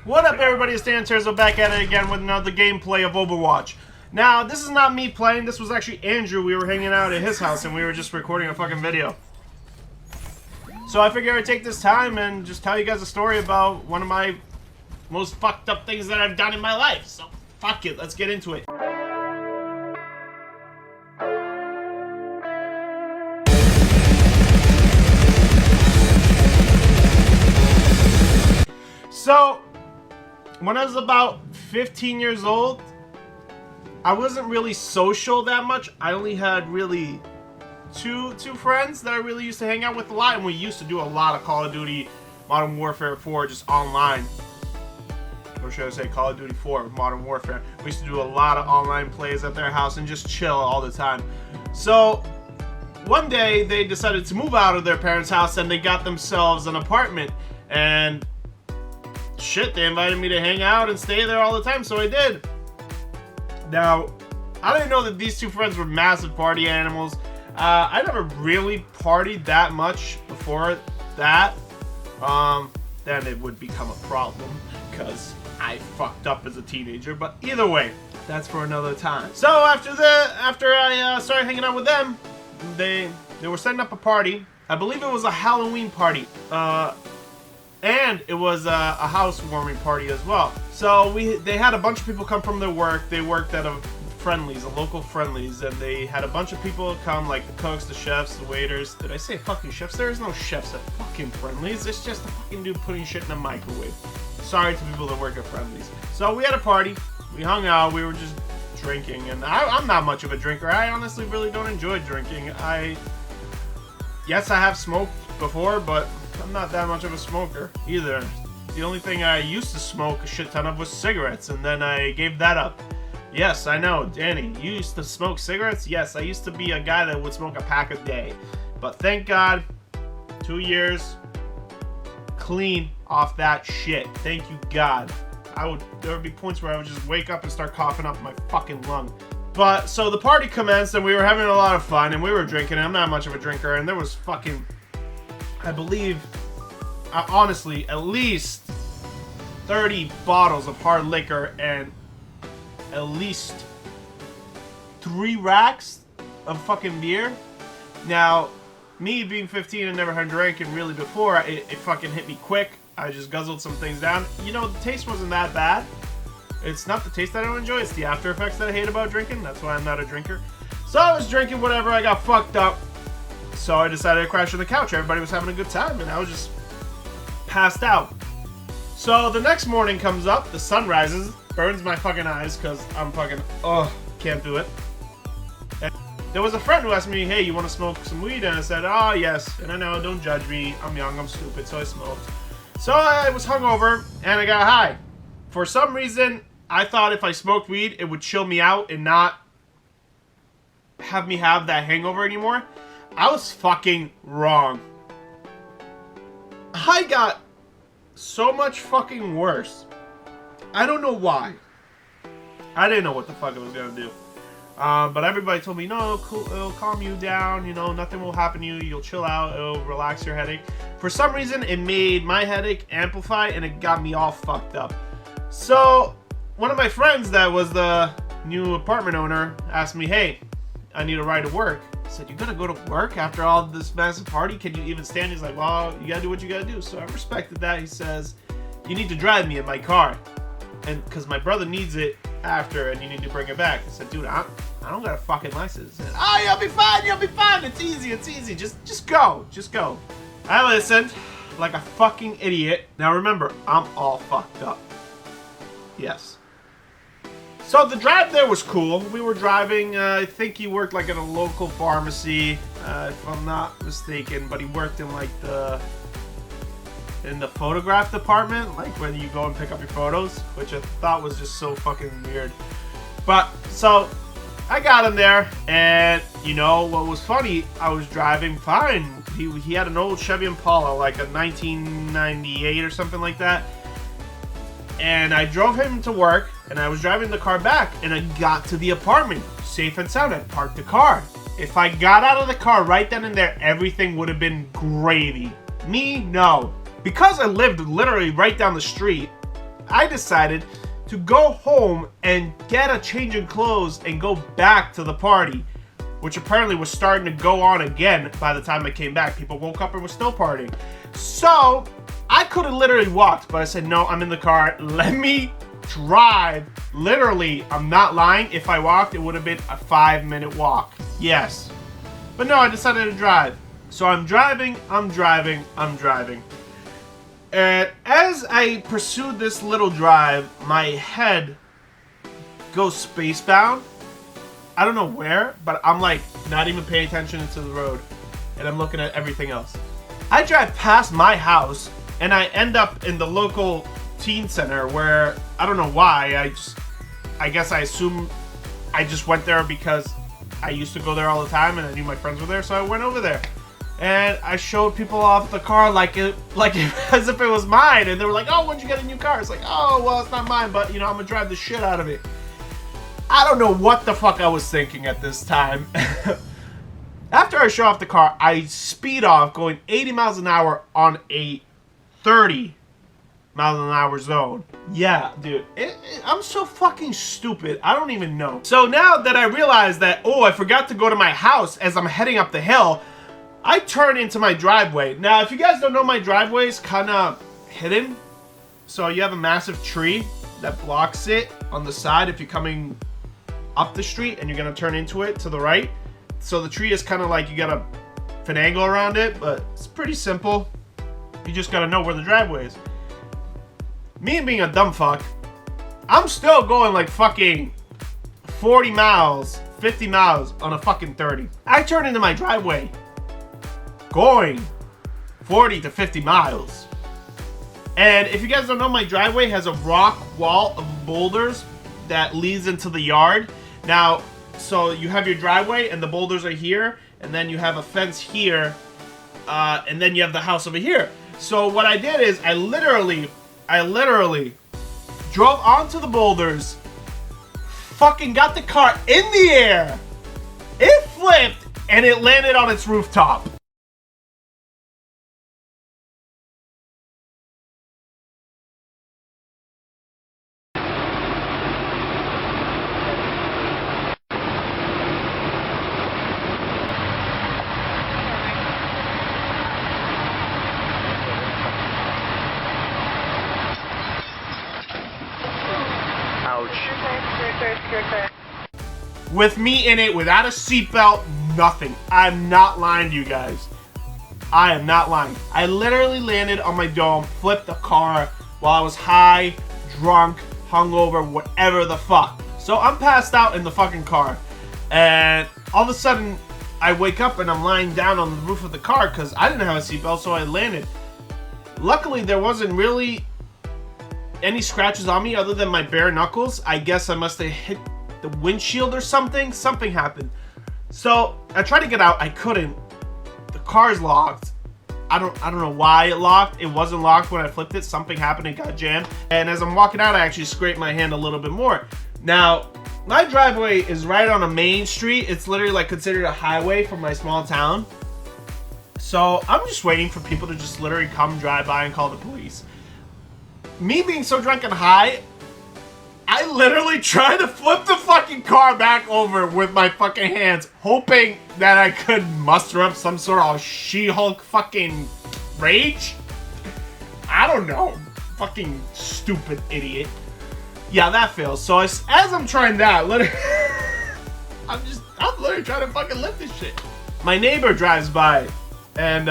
What up, everybody? It's Dan Terzo back at it again with another gameplay of Overwatch. Now, this is not me playing. This was actually Andrew. We were hanging out at his house and we were just recording a fucking video. So I figured I'd take this time and just tell you guys a story about one of my most fucked up things that I've done in my life. So, fuck it. Let's get into it. So, when I was about 15 years old, I wasn't really social that much. I only had really two friends that I really used to hang out with a lot, and we used to do a lot of Call of Duty Modern Warfare 4 just online. Or should I say Call of Duty 4 Modern Warfare. We used to do a lot of online plays at their house and just chill all the time. So, one day they decided to move out of their parents' house and they got themselves an apartment. And shit, they invited me to hang out and stay there all the time, so I did. Now, I didn't know that these two friends were massive party animals. I never really partied that much before that. Then it would become a problem because I fucked up as a teenager. But either way, that's for another time. So after I started hanging out with them, they were setting up a party. I believe it was a Halloween party. And it was a housewarming party as well. So they had a bunch of people come from their work. They worked at a local Friendlies, and they had a bunch of people come, like the cooks, the chefs, the waiters. Did I say fucking chefs? There is no chefs at fucking Friendlies. It's just a fucking dude putting shit in a microwave. Sorry to people that work at Friendlies. So we had a party. We hung out. We were just drinking, and I'm not much of a drinker. I honestly really don't enjoy drinking. Yes, I have smoked before, but I'm not that much of a smoker either. The only thing I used to smoke a shit ton of was cigarettes, and then I gave that up. Yes, I know, Danny, you used to smoke cigarettes? Yes, I used to be a guy that would smoke a pack a day. But thank God, 2 years clean off that shit. Thank you, God. There would be points where I would just wake up and start coughing up my fucking lung. But, so the party commenced, and we were having a lot of fun, and we were drinking. I'm not much of a drinker, and there was fucking, I believe, honestly, at least 30 bottles of hard liquor and at least 3 racks of fucking beer. Now, me being 15 and never had drinking really before, it fucking hit me quick. I just guzzled some things down. You know, the taste wasn't that bad. It's not the taste that I don't enjoy, it's the after effects that I hate about drinking. That's why I'm not a drinker. So I was drinking whatever, I got fucked up. So I decided to crash on the couch. Everybody was having a good time, and I was just passed out. So the next morning comes up, the sun rises, burns my fucking eyes because I'm fucking, can't do it. And there was a friend who asked me, hey, you want to smoke some weed? And I said, oh, yes. And I know, don't judge me. I'm young, I'm stupid, so I smoked. So I was hungover, and I got high. For some reason, I thought if I smoked weed, it would chill me out and not have me have that hangover anymore. I was fucking wrong. I got so much fucking worse. I don't know why. I didn't know what the fuck I was gonna do. But everybody told me, no, it'll calm you down, you know, nothing will happen to you, you'll chill out, it'll relax your headache. For some reason, it made my headache amplify, and it got me all fucked up. So, one of my friends that was the new apartment owner asked me, hey, I need a ride to work. I said, you gotta go to work after all this massive party? Can you even stand? He's like, well, you gotta do what you gotta do. So I respected that. He says, you need to drive me in my car. And because my brother needs it after, and you need to bring it back. I said, dude, I don't got a fucking license. And, oh, you'll be fine. It's easy. Just go. I listened like a fucking idiot. Now remember, I'm all fucked up. Yes. So the drive there was cool. We were driving, I think he worked like at a local pharmacy, if I'm not mistaken, but he worked in like in the photograph department, like when you go and pick up your photos, which I thought was just so fucking weird. But, so, I got him there, and, you know, what was funny, I was driving fine. He had an old Chevy Impala, like a 1998 or something like that. And I drove him to work, and I was driving the car back, and I got to the apartment, safe and sound. I parked the car. If I got out of the car right then and there, everything would have been gravy. Me, no. Because I lived literally right down the street, I decided to go home and get a change of clothes and go back to the party, which apparently was starting to go on again by the time I came back. People woke up and were still partying. So I could have literally walked, but I said, no, I'm in the car. Let me drive. Literally, I'm not lying. If I walked, it would have been a 5-minute walk. Yes. But no, I decided to drive. So I'm driving. And as I pursued this little drive, my head goes spacebound. I don't know where, but I'm like not even paying attention to the road. And I'm looking at everything else. I drive past my house and I end up in the local teen center where I don't know why. I guess I assume I just went there because I used to go there all the time and I knew my friends were there, so I went over there. And I showed people off the car like as if it was mine, and they were like, "Oh, when'd you get a new car?" It's like, "Oh, well, it's not mine, but you know, I'm gonna drive the shit out of it." I don't know what the fuck I was thinking at this time. After I show off the car, I speed off going 80 miles an hour on a 30 miles an hour zone. Yeah, dude, I'm so fucking stupid. I don't even know. So now that I realize that, oh, I forgot to go to my house as I'm heading up the hill, I turn into my driveway. Now, if you guys don't know, my driveway is kind of hidden. So you have a massive tree that blocks it on the side if you're coming up the street and you're going to turn into it to the right. So the tree is kind of like you got to finagle around it, but it's pretty simple. You just got to know where the driveway is. Me being a dumb fuck, I'm still going like fucking 40 miles, 50 miles on a fucking 30. I turn into my driveway going 40 to 50 miles. And if you guys don't know, my driveway has a rock wall of boulders that leads into the yard. Now, so you have your driveway and the boulders are here, and then you have a fence here, and then you have the house over here. So what I did is I literally drove onto the boulders, fucking got the car in the air, it flipped, and it landed on its rooftop. With me in it, without a seatbelt, nothing. I'm not lying to you guys. I am not lying. I literally landed on my dome, flipped the car while I was high, drunk, hungover, whatever the fuck. So I'm passed out in the fucking car. And all of a sudden, I wake up and I'm lying down on the roof of the car because I didn't have a seatbelt, so I landed. Luckily, there wasn't really any scratches on me other than my bare knuckles. I guess I must have hit the windshield or something. Something happened. So I tried to get out. I couldn't. The car's locked. I don't know why it locked. It wasn't locked when I flipped it. Something happened. It got jammed. And as I'm walking out, I actually scraped my hand a little bit more. Now, my driveway is right on a main street. It's literally like considered a highway for my small town. So I'm just waiting for people to just literally come drive by and call the police. Me being so drunk and high, I literally tried to flip the fucking car back over with my fucking hands, hoping that I could muster up some sort of She-Hulk fucking rage. I don't know. Fucking stupid idiot. Yeah, that fails. So as I'm trying that, literally, I'm literally trying to fucking lift this shit. My neighbor drives by, and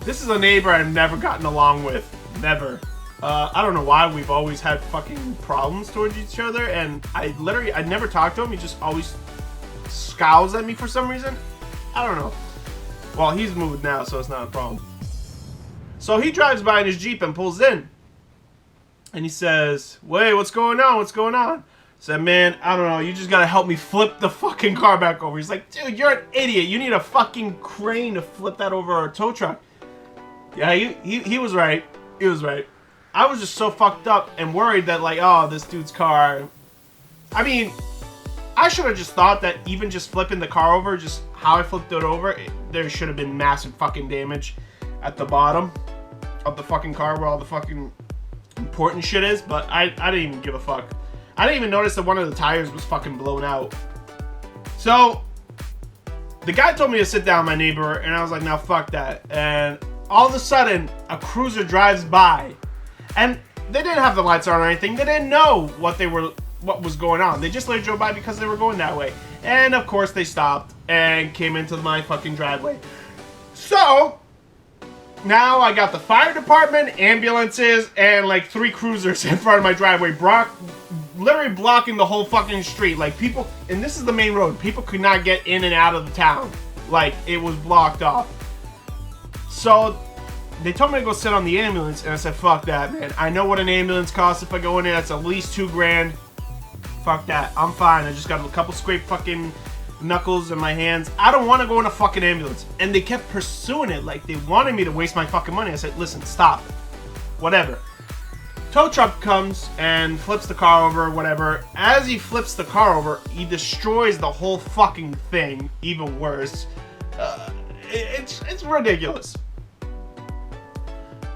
this is a neighbor I've never gotten along with. Never. I don't know why. We've always had fucking problems towards each other, and I never talked to him. He just always scowls at me for some reason. I don't know. Well, he's moved now, so it's not a problem. So he drives by in his Jeep and pulls in. And he says, "Wait, what's going on? What's going on?" I said, "Man, I don't know. You just gotta help me flip the fucking car back over." He's like, "Dude, you're an idiot. You need a fucking crane to flip that over a tow truck." Yeah, he was right. He was right. I was just so fucked up and worried that, like, oh, this dude's car. I mean, I should have just thought that even just flipping the car over, just how I flipped it over, there should have been massive fucking damage at the bottom of the fucking car where all the fucking important shit is, but I didn't even give a fuck. I didn't even notice that one of the tires was fucking blown out. So, the guy told me to sit down, my neighbor, and I was like, no, fuck that. And all of a sudden, a cruiser drives by, and they didn't have the lights on or anything. They didn't know what was going on. They just let it go by because they were going that way. And of course, they stopped and came into my fucking driveway. So, now I got the fire department, ambulances, and like 3 cruisers in front of my driveway, literally blocking the whole fucking street. Like, people, and this is the main road, people could not get in and out of the town. Like, it was blocked off. So, they told me to go sit on the ambulance, and I said, fuck that, man. I know what an ambulance costs if I go in there. That's at least $2 grand. Fuck that. I'm fine. I just got a couple scraped fucking knuckles in my hands. I don't want to go in a fucking ambulance. And they kept pursuing it like they wanted me to waste my fucking money. I said, listen, stop. Whatever. Tow truck comes and flips the car over, whatever. As he flips the car over, he destroys the whole fucking thing. Even worse. It's ridiculous.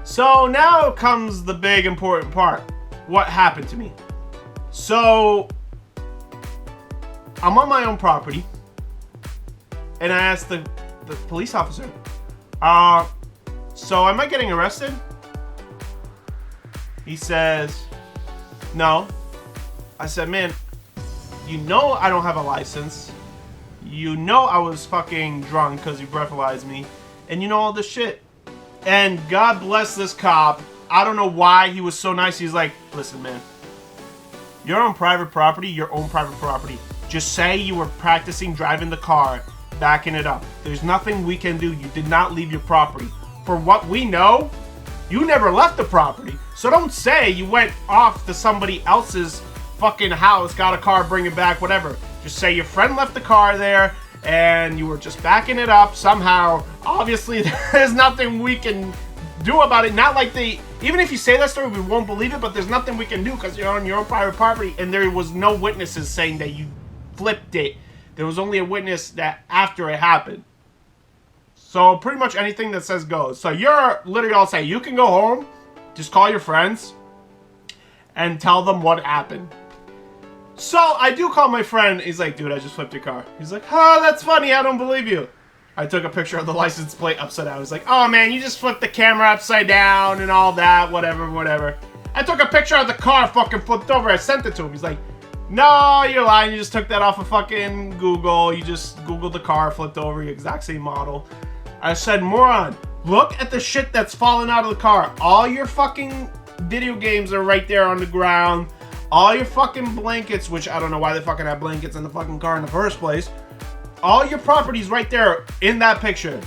So now comes the big important part. What happened to me? So, I'm on my own property, and I asked the police officer, so am I getting arrested? He says, no. I said, man, you know I don't have a license. You know I was fucking drunk because you breathalyzed me, and you know all this shit. And God bless this cop. I don't know why he was so nice. He's like, listen, man. You're on private property, your own private property. Just say you were practicing driving the car, backing it up. There's nothing we can do. You did not leave your property. For what we know, you never left the property. So don't say you went off to somebody else's fucking house, got a car, bring it back, whatever. Just say your friend left the car there, and you were just backing it up somehow. Obviously, there's nothing we can do about it. Not like even if you say that story, we won't believe it, but there's nothing we can do because you're on your own private property, and there was no witnesses saying that you flipped it. There was only a witness that after it happened. So pretty much anything that says goes. So you're literally all say, you can go home, just call your friends, and tell them what happened. So I do call my friend. He's like, dude, I just flipped your car. He's like, oh, that's funny. I don't believe you. I took a picture of the license plate upside down. He's like, oh man, you just flipped the camera upside down and all that, whatever. I took a picture of the car fucking flipped over. I sent it to him. He's like, no, you're lying. You just took that off of fucking Google. You just Googled the car, flipped over, the exact same model. I said, moron, look at the shit that's falling out of the car. All your fucking video games are right there on the ground. All your fucking blankets, which I don't know why they fucking have blankets in the fucking car in the first place. All your property's right there in that picture.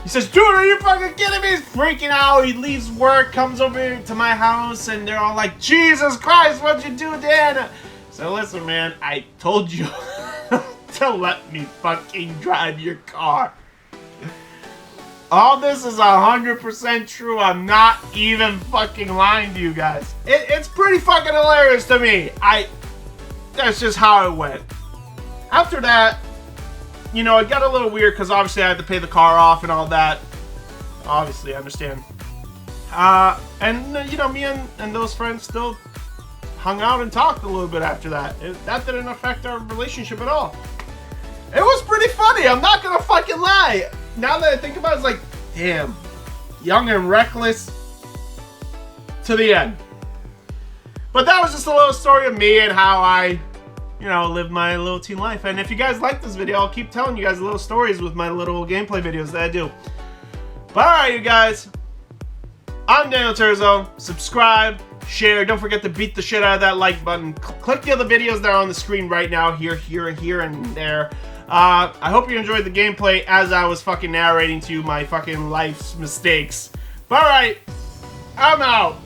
He says, dude, are you fucking kidding me? He's freaking out. He leaves work, comes over to my house, and they're all like, Jesus Christ, what'd you do, Dan? So listen, man, I told you to let me fucking drive your car. All this is 100% true. I'm not even fucking lying to you guys. It's pretty fucking hilarious to me. That's just how it went. After that, you know, it got a little weird because obviously I had to pay the car off and all that. Obviously, I understand. And, you know, me and those friends still hung out and talked a little bit after that. That didn't affect our relationship at all. It was pretty funny. I'm not gonna fucking lie. Now that I think about it, it's like, damn, young and reckless to the end. But that was just a little story of me and how I, you know, live my little teen life. And if you guys like this video, I'll keep telling you guys little stories with my little gameplay videos that I do. But alright, you guys, I'm Daniel Terzo. Subscribe, share. Don't forget to beat the shit out of that like button. Click the other videos that are on the screen right now, here, and there. I hope you enjoyed the gameplay as I was fucking narrating to you my fucking life's mistakes. But alright, I'm out.